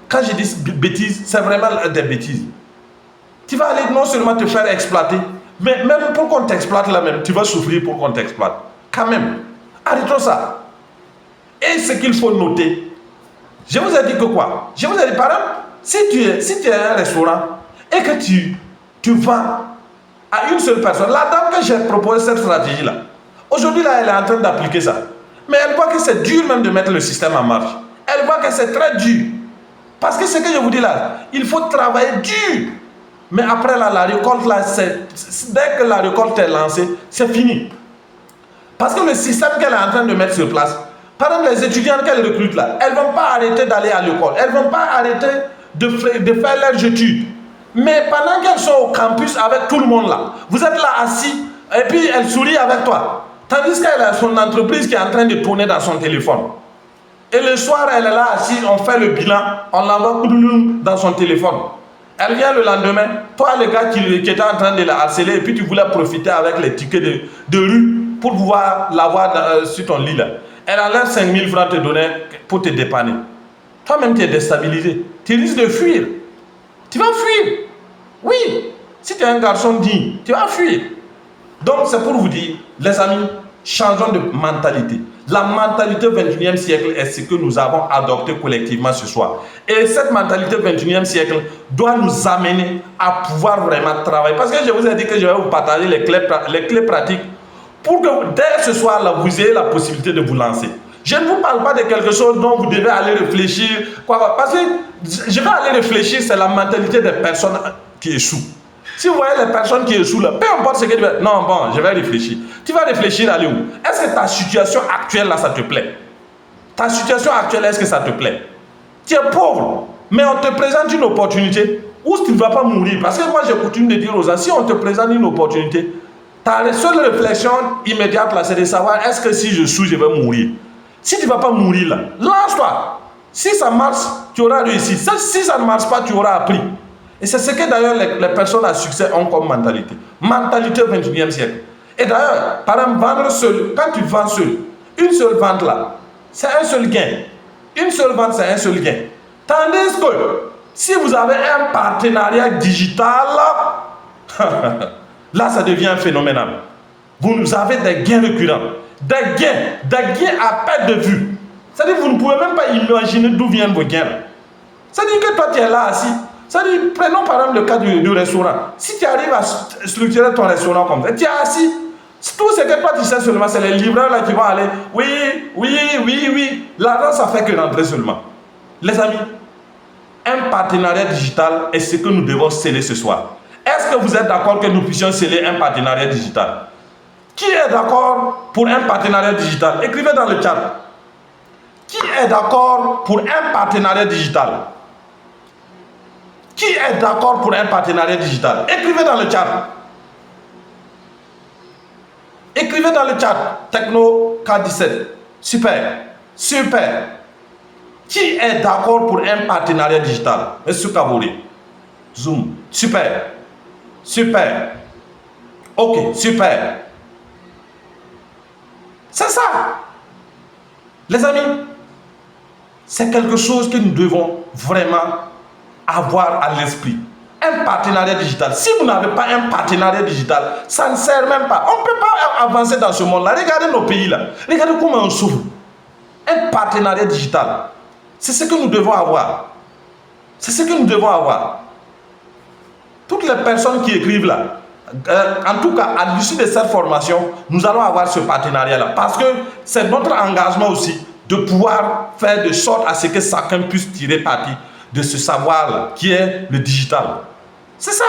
quand je dis bêtises, c'est vraiment des bêtises. Tu vas aller non seulement te faire exploiter, mais même pour qu'on t'exploite là même, tu vas souffrir pour qu'on t'exploite. Quand même, arrêtons ça. Et ce qu'il faut noter, je vous ai dit que quoi? Je vous ai dit, par exemple, si tu es un restaurant et que tu vends à une seule personne, la dame que j'ai proposé cette stratégie-là, aujourd'hui là, elle est en train d'appliquer ça. Mais elle voit que c'est dur même de mettre le système en marche. Elle voit que c'est très dur. Parce que ce que je vous dis là, il faut travailler dur. Mais après là, la récolte là, dès que la récolte est lancée, c'est fini. Parce que le système qu'elle est en train de mettre sur place Par exemple, les étudiants qu'elles recrutent là, elles ne vont pas arrêter d'aller à l'école. Elles ne vont pas arrêter de faire leurs études. Mais pendant qu'elles sont au campus avec tout le monde là, vous êtes là assis et puis elle sourit avec toi. Tandis qu'elle a son entreprise qui est en train de tourner dans son téléphone. Et le soir, elle est là assise, on fait le bilan, on l'envoie dans son téléphone. Elle vient le lendemain, toi le gars qui était en train de la harceler et puis tu voulais profiter avec les tickets de rue pour pouvoir l'avoir sur ton lit là. Elle enlève 5 000 francs te donner pour te dépanner. Toi-même, tu es déstabilisé. Tu risques de fuir. Tu vas fuir. Oui. Si tu es un garçon digne, tu vas fuir. Donc, c'est pour vous dire, les amis, changeons de mentalité. La mentalité 21e siècle est ce que nous avons adopté collectivement ce soir. Et cette mentalité 21e siècle doit nous amener à pouvoir vraiment travailler. Parce que je vous ai dit que je vais vous partager les clés pratiques pour que dès ce soir-là, vous ayez la possibilité de vous lancer. Je ne vous parle pas de quelque chose dont vous devez aller réfléchir. Parce que je vais aller réfléchir, c'est la mentalité des personnes qui échouent. Si vous voyez les personnes qui échouent là, peu importe ce que tu veux. Non, bon, je vais réfléchir. Tu vas réfléchir aller où? Est-ce que ta situation actuelle là, ça te plaît? Ta situation actuelle, est-ce que ça te plaît? Tu es pauvre, mais on te présente une opportunité où tu ne vas pas mourir. Parce que moi, j'ai coutume de dire aux gens, si on te présente une opportunité, ta seule réflexion immédiate là, c'est de savoir est-ce que si je suis, je vais mourir. Si tu ne vas pas mourir là, lance-toi. Si ça marche, tu auras réussi. Si ça ne marche pas, tu auras appris. Et c'est ce que d'ailleurs les personnes à succès ont comme mentalité. Mentalité 21e siècle. Et d'ailleurs, par exemple, vendre seul, quand tu vends seul, une seule vente là, c'est un seul gain. Une seule vente, c'est un seul gain. Tandis que si vous avez un partenariat digital, là, ça devient phénoménal. Vous avez des gains récurrents. Des gains à perte de vue. C'est-à-dire que vous ne pouvez même pas imaginer d'où viennent vos gains. C'est-à-dire que toi, tu es là assis. C'est-à-dire, prenons par exemple le cas du restaurant. Si tu arrives à structurer ton restaurant comme ça, tu es assis. Tout ce que toi tu sais seulement, c'est les livreurs là qui vont aller. Oui. L'argent, ça fait que rentrer seulement. Les amis, un partenariat digital est ce que nous devons sceller ce soir. Est-ce que vous êtes d'accord que nous puissions sceller un partenariat digital? Qui est d'accord pour un partenariat digital? Écrivez dans le chat. Qui est d'accord pour un partenariat digital? Qui est d'accord pour un partenariat digital? Écrivez dans le chat. Écrivez dans le chat. Techno K17. Super. Qui est d'accord pour un partenariat digital? Monsieur Kabouri. Zoom. Super. Ok, super. C'est ça. Les amis, c'est quelque chose que nous devons vraiment avoir à l'esprit. Un partenariat digital. Si vous n'avez pas un partenariat digital, ça ne sert même pas. On ne peut pas avancer dans ce monde-là. Regardez nos pays là. Regardez comment on souffre. Un partenariat digital. C'est ce que nous devons avoir. Toutes les personnes qui écrivent là, en tout cas, à l'issue de cette formation, nous allons avoir ce partenariat-là. Parce que c'est notre engagement aussi de pouvoir faire de sorte à ce que chacun puisse tirer parti de ce savoir-là, qui est le digital. C'est ça.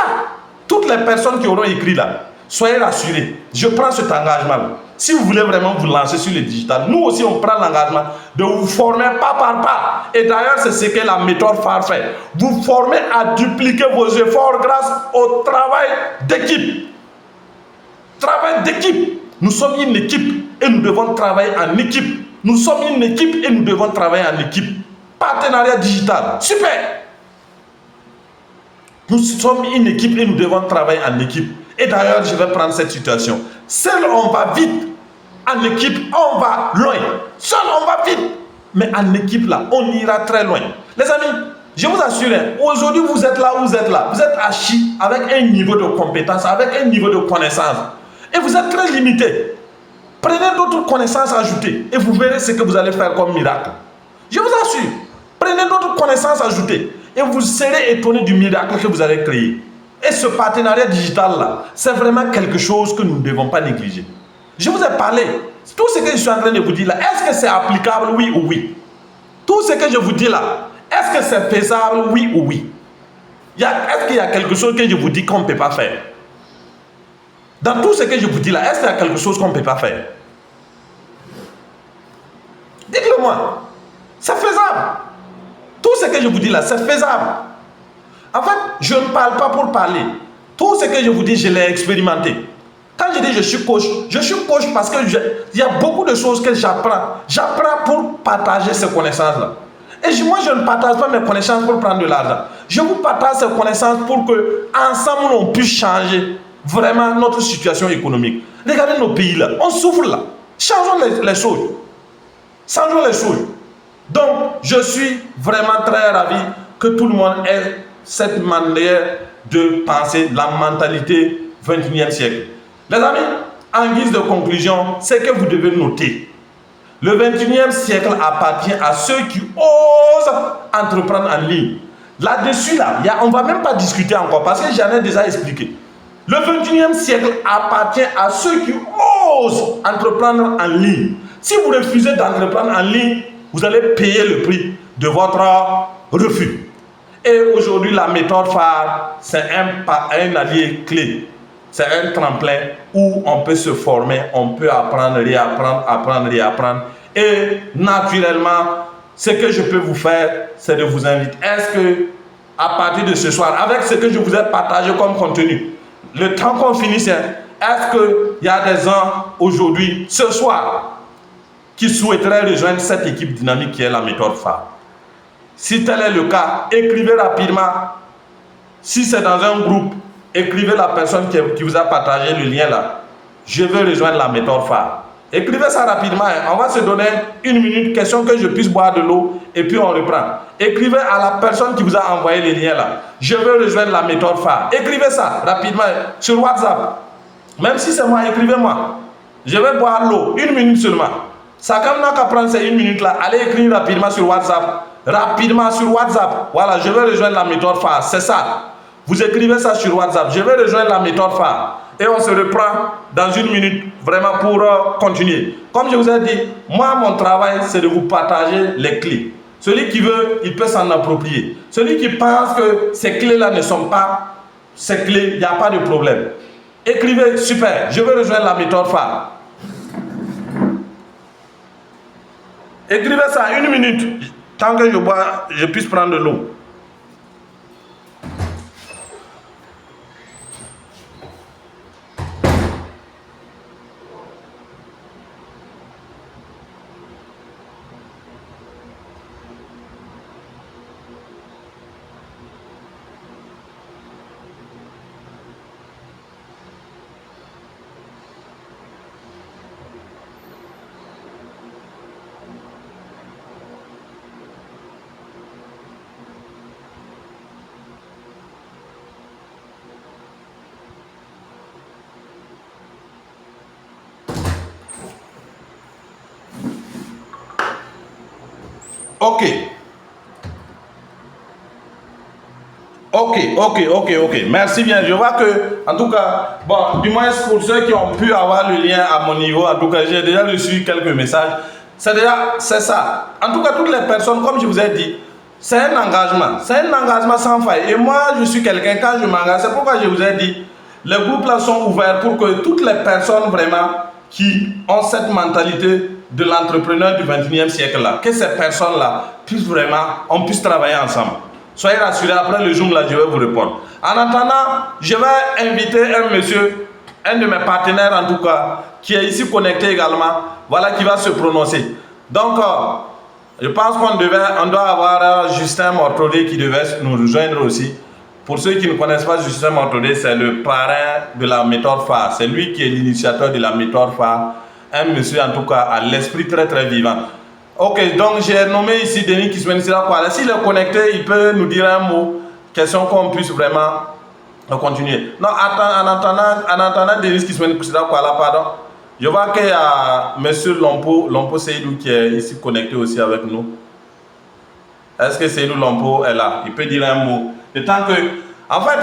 Toutes les personnes qui auront écrit là, soyez rassurés. Je prends cet engagement-là. Si vous voulez vraiment vous lancer sur le digital, nous aussi on prend l'engagement de vous former pas par pas. Et d'ailleurs, c'est ce que la méthode phare fait. Vous former à dupliquer vos efforts grâce au travail d'équipe. Travail d'équipe. Nous sommes une équipe et nous devons travailler en équipe. Nous sommes une équipe et nous devons travailler en équipe. Partenariat digital. Super. Nous sommes une équipe et nous devons travailler en équipe. Et d'ailleurs, je vais prendre cette situation. Seul, on va vite. En équipe, on va loin. Seul, on va vite. Mais en équipe, là, on ira très loin. Les amis, je vous assure, aujourd'hui, vous êtes là, vous êtes assis avec un niveau de compétence, avec un niveau de connaissance. Et vous êtes très limité. Prenez d'autres connaissances ajoutées et vous verrez ce que vous allez faire comme miracle. Je vous assure. Prenez d'autres connaissances ajoutées et vous serez étonné du miracle que vous allez créer. Et ce partenariat digital-là, c'est vraiment quelque chose que nous ne devons pas négliger. Je vous ai parlé, tout ce que je suis en train de vous dire là, est-ce que c'est applicable, oui ou oui? Tout ce que je vous dis là, est-ce que c'est faisable, oui ou oui? Est-ce qu'il y a quelque chose que je vous dis qu'on ne peut pas faire? Dans tout ce que je vous dis là, est-ce qu'il y a quelque chose qu'on ne peut pas faire? Dites-le moi. C'est faisable. Tout ce que je vous dis là, c'est faisable. En fait, je ne parle pas pour parler. Tout ce que je vous dis, je l'ai expérimenté. Quand je dis je suis coach parce que il y a beaucoup de choses que j'apprends. J'apprends pour partager ces connaissances-là. Et moi, je ne partage pas mes connaissances pour prendre de l'argent. Je vous partage ces connaissances pour que, ensemble, on puisse changer vraiment notre situation économique. Regardez nos pays là, on souffre là. Changeons les choses. Changeons les choses. Donc, je suis vraiment très ravi que tout le monde ait cette manière de penser, la mentalité 21e siècle. Les amis, en guise de conclusion, c'est que vous devez noter. Le 21e siècle appartient à ceux qui osent entreprendre en ligne. Là-dessus, on ne va même pas discuter encore parce que j'en ai déjà expliqué. Le 21e siècle appartient à ceux qui osent entreprendre en ligne. Si vous refusez d'entreprendre en ligne, vous allez payer le prix de votre refus. Et aujourd'hui, la méthode phare, c'est un allié clé. C'est un tremplin où on peut se former, on peut apprendre, réapprendre, apprendre, réapprendre. Et naturellement, ce que je peux vous faire, c'est de vous inviter. Est-ce que, à partir de ce soir, avec ce que je vous ai partagé comme contenu, le temps qu'on finisse, est-ce qu'il y a des gens aujourd'hui, ce soir, qui souhaiteraient rejoindre cette équipe dynamique qui est la méthode phare? Si tel est le cas, écrivez rapidement. Si c'est dans un groupe, écrivez la personne qui vous a partagé le lien là. Je veux rejoindre la méthode phare. Écrivez ça rapidement. On va se donner 1 minute, question que je puisse boire de l'eau et puis on reprend. Écrivez à la personne qui vous a envoyé le lien là. Je veux rejoindre la méthode phare. Écrivez ça rapidement sur WhatsApp. Même si c'est moi, écrivez-moi. Je vais boire l'eau, 1 minute seulement. Ça quand même qu'à prendre ces 1 minute là. Allez écrire rapidement sur WhatsApp. Rapidement sur WhatsApp. Voilà, je vais rejoindre la méthode phare. C'est ça. Vous écrivez ça sur WhatsApp. Je vais rejoindre la méthode phare. Et on se reprend dans 1 minute vraiment pour continuer. Comme je vous ai dit, moi, mon travail, c'est de vous partager les clés. Celui qui veut, il peut s'en approprier. Celui qui pense que ces clés-là ne sont pas ces clés, il n'y a pas de problème. Écrivez, super, je veux rejoindre la méthode phare. Écrivez ça 1 minute. Tant que je bois, je puisse prendre de l'eau. Ok. Merci bien. Je vois que, en tout cas, bon, du moins pour ceux qui ont pu avoir le lien à mon niveau, en tout cas, j'ai déjà reçu quelques messages. C'est ça. En tout cas, toutes les personnes, comme je vous ai dit, c'est un engagement. C'est un engagement sans faille. Et moi, je suis quelqu'un, quand je m'engage, c'est pourquoi je vous ai dit, les groupes là sont ouverts pour que toutes les personnes vraiment qui ont cette mentalité de l'entrepreneur du 21e siècle là, que ces personnes là puissent vraiment, on puisse travailler ensemble. Soyez rassurés, après le Zoom là, je vais vous répondre. En attendant, je vais inviter un monsieur, un de mes partenaires en tout cas, qui est ici connecté également, voilà, qui va se prononcer. Donc, je pense qu'on doit avoir Justin Mortodé qui devait nous rejoindre aussi. Pour ceux qui ne connaissent pas Justin Mortodé, c'est le parrain de la méthode phare. C'est lui qui est l'initiateur de la méthode phare. Un monsieur en tout cas à l'esprit très très vivant. Ok, donc j'ai nommé ici Denis Kismenisira. S'il est connecté, il peut nous dire un mot, question qu'on puisse vraiment continuer. Non, en attendant Denis Kismenisira, pardon. Je vois qu'il y a monsieur Lompo Seydou qui est ici connecté aussi avec nous. Est-ce que Seydou Lompo est là? Il peut dire un mot. De temps que, en fait,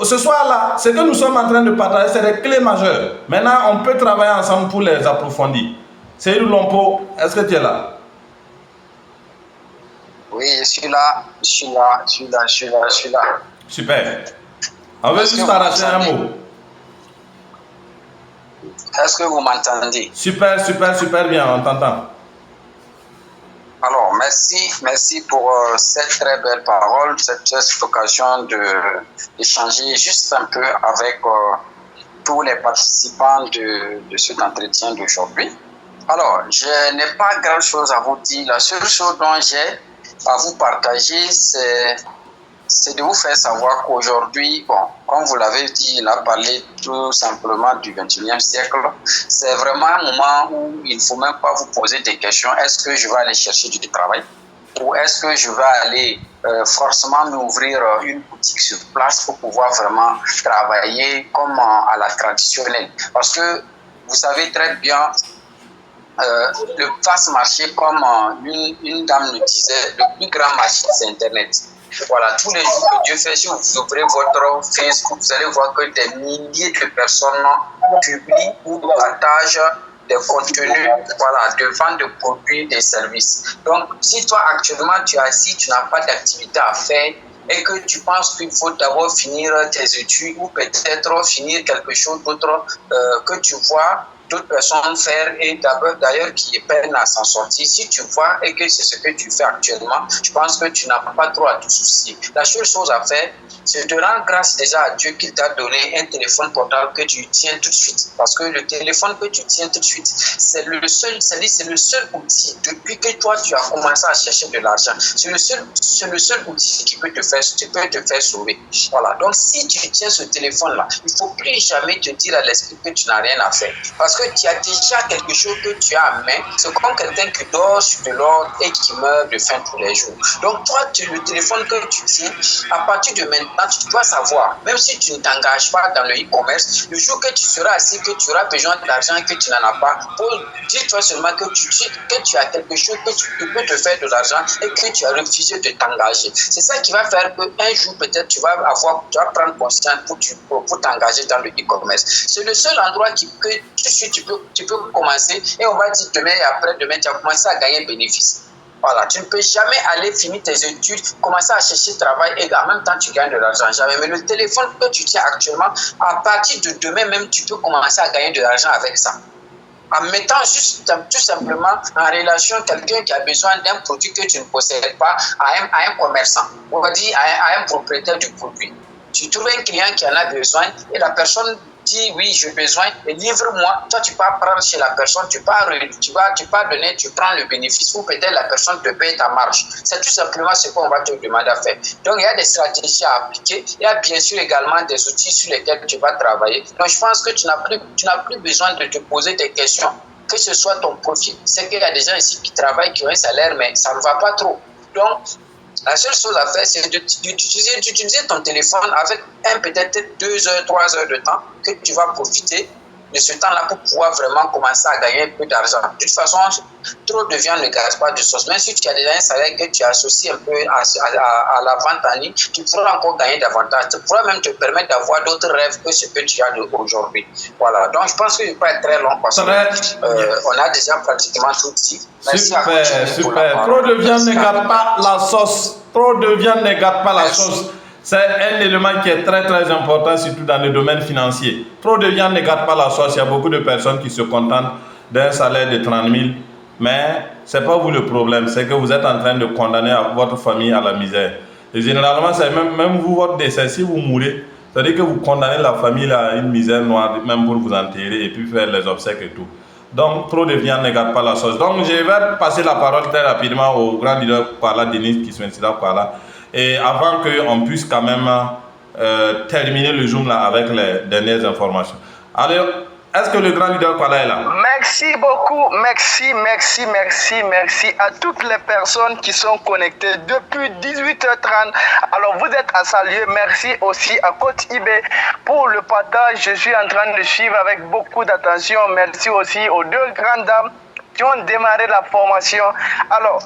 ce soir-là, ce que nous sommes en train de partager, c'est des clés majeures. Maintenant, on peut travailler ensemble pour les approfondir. Seydou Lompo, est-ce que tu es là? Oui, je suis là. Super. On veut juste arracher un mot. Est-ce que vous m'entendez? Super bien, on t'entend. Merci pour cette très belle parole, cette occasion d'échanger juste un peu avec tous les participants de cet entretien d'aujourd'hui. Alors, je n'ai pas grand-chose à vous dire. La seule chose dont j'ai à vous partager, c'est de vous faire savoir qu'aujourd'hui, bon, comme vous l'avez dit, il a parlé tout simplement du 21e siècle. C'est vraiment un moment où il ne faut même pas vous poser des questions. Est-ce que je vais aller chercher du travail? Ou est-ce que je vais aller forcément m'ouvrir une boutique sur place pour pouvoir vraiment travailler comme à la traditionnelle? Parce que vous savez très bien, le vaste marché, comme une dame le disait, le plus grand marché, c'est Internet. Voilà, tous les jours que Dieu fait, si vous ouvrez votre Facebook, vous allez voir que des milliers de personnes publient ou partagent des contenus, voilà, de vente de produits et des services. Donc, si toi, actuellement, tu es assis, tu n'as pas d'activité à faire et que tu penses qu'il faut d'abord finir tes études ou peut-être finir quelque chose d'autre que tu vois d'autres personnes faire et d'ailleurs qui peinent à s'en sortir. Si tu vois et que c'est ce que tu fais actuellement, je pense que tu n'as pas trop à te soucier. La seule chose à faire, c'est de rendre grâce déjà à Dieu qui t'a donné un téléphone portable que tu tiens tout de suite. Parce que le téléphone que tu tiens tout de suite, c'est le seul outil. Depuis que toi, tu as commencé à chercher de l'argent, c'est le seul outil qui peut te faire sauver. Voilà. Donc, si tu tiens ce téléphone-là, il ne faut plus jamais te dire à l'esprit que tu n'as rien à faire. Parce que tu as déjà quelque chose que tu as en main. C'est comme quelqu'un qui dort sur de l'or et qui meurt de faim tous les jours. Donc, toi, le téléphone que tu tiens, à partir de maintenant, tu dois savoir, même si tu ne t'engages pas dans le e-commerce, le jour que tu seras assis, que tu auras besoin d'argent et que tu n'en as pas, dis-toi seulement que tu as quelque chose que tu peux te faire de l'argent et que tu as refusé de t'engager. C'est ça qui va faire qu'un jour, peut-être, tu vas prendre conscience pour t'engager dans le e-commerce. C'est le seul endroit que tu peux commencer et on va dire demain et après-demain, tu as commencé à gagner bénéfice. Voilà, tu ne peux jamais aller finir tes études, commencer à chercher travail et en même temps tu gagnes de l'argent. Jamais. Mais le téléphone que tu tiens actuellement, à partir de demain même, tu peux commencer à gagner de l'argent avec ça. En mettant juste tout simplement en relation quelqu'un qui a besoin d'un produit que tu ne possèdes pas à un commerçant, on va dire à un propriétaire du produit. Tu trouves un client qui en a besoin et la personne dit oui, j'ai besoin et livre-moi. Toi, tu vas prendre chez la personne, tu vas donner, tu prends le bénéfice ou peut-être la personne te paye ta marge. C'est tout simplement ce qu'on va te demander à faire. Donc, il y a des stratégies à appliquer. Il y a bien sûr également des outils sur lesquels tu vas travailler. Donc, je pense que tu n'as plus besoin de te poser des questions, que ce soit ton profil. C'est qu'il y a des gens ici qui travaillent, qui ont un salaire, mais ça ne va pas trop. Donc, la seule chose à faire, c'est d'utiliser ton téléphone avec peut-être 2 heures, 3 heures de temps que tu vas profiter de ce temps-là pour pouvoir vraiment commencer à gagner un peu d'argent. De toute façon, trop de viande ne gâche pas de sauce. Même si tu as déjà un salaire que tu associes un peu à la vente en ligne, tu pourras encore gagner davantage. Ça pourra même te permettre d'avoir d'autres rêves que ce que tu as aujourd'hui. Voilà. Donc, je pense que je ne vais pas être très long parce qu'on a déjà pratiquement tout dit. Merci super. Trop de viande ne gâte pas la sauce. Trop de viande ne gâte pas la sauce. C'est un élément qui est très très important, surtout dans le domaine financier. Trop de viande ne gâte pas la sauce. Il y a beaucoup de personnes qui se contentent d'un salaire de 30 000. Mais ce n'est pas vous le problème, c'est que vous êtes en train de condamner votre famille à la misère. Et généralement, c'est même vous, votre décès, si vous mourrez, c'est-à-dire que vous condamnez la famille à une misère noire, même pour vous enterrer et puis faire les obsèques et tout. Donc, trop de viande ne gâte pas la sauce. Donc, je vais passer la parole très rapidement au grand leader Kwala, Denis Kiswensila Kwala. Et avant qu'on puisse quand même terminer le Zoom là avec les dernières informations. Alors, est-ce que le grand leader Kwala est là? Merci beaucoup, merci à toutes les personnes qui sont connectées depuis 18h30. Alors vous êtes à saluer, merci aussi à Coach Ibé pour le partage. Je suis en train de suivre avec beaucoup d'attention. Merci aussi aux 2 grandes dames qui ont démarré la formation. Alors,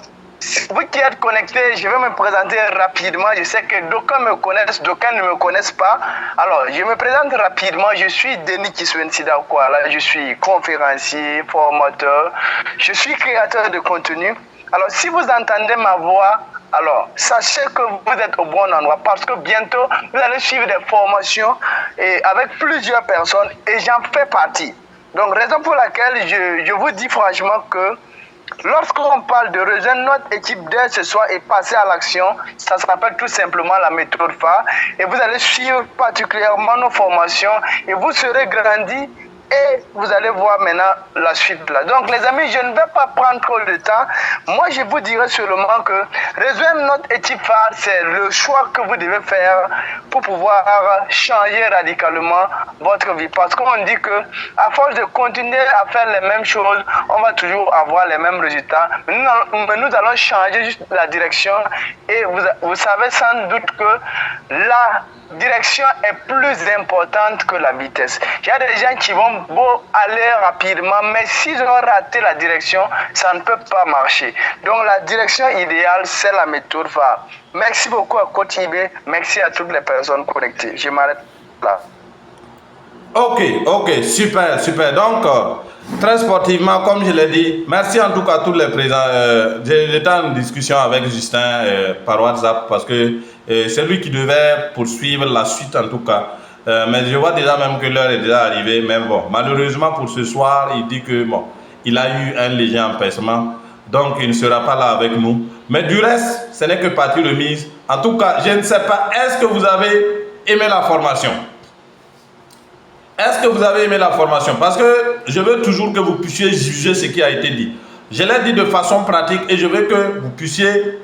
vous qui êtes connectés, je vais me présenter rapidement. Je sais que d'aucuns me connaissent, d'aucuns ne me connaissent pas. Alors, je me présente rapidement. Je suis Denis Kiswensila Kwala. Je suis conférencier, formateur. Je suis créateur de contenu. Alors, si vous entendez ma voix, alors sachez que vous êtes au bon endroit parce que bientôt, vous allez suivre des formations et avec plusieurs personnes et j'en fais partie. Donc, raison pour laquelle je vous dis franchement que Lorsqu'on parle de rejoindre notre équipe dès ce soir et passer à l'action, ça s'appelle tout simplement la méthode phare. Et vous allez suivre particulièrement nos formations et vous serez grandi. Et vous allez voir maintenant la suite là. Donc les amis, je ne vais pas prendre trop de temps. Moi, je vous dirai seulement que rejoindre notre équipe phare, c'est le choix que vous devez faire pour pouvoir changer radicalement votre vie. Parce qu'on dit que à force de continuer à faire les mêmes choses, on va toujours avoir les mêmes résultats. Mais nous allons changer juste la direction. Et vous savez sans doute que la direction est plus importante que la vitesse. Il y a des gens qui vont beau aller rapidement, mais s'ils ont raté la direction, ça ne peut pas marcher. Donc la direction idéale, c'est la méthode phare. Merci beaucoup à Coach Ibé. Merci à toutes les personnes connectées. Je m'arrête là. Ok, super. Donc, très sportivement, comme je l'ai dit, merci en tout cas à tous les présents. J'étais en discussion avec Justin par WhatsApp parce que c'est lui qui devait poursuivre la suite en tout cas. Mais je vois déjà même que l'heure est déjà arrivée. Mais bon, malheureusement pour ce soir, il dit que bon, il a eu un léger empêchement. Donc, il ne sera pas là avec nous. Mais du reste, ce n'est que partie remise. En tout cas, je ne sais pas, est-ce que vous avez aimé la formation? Est-ce que vous avez aimé la formation? Parce que je veux toujours que vous puissiez juger ce qui a été dit. Je l'ai dit de façon pratique et je veux que vous puissiez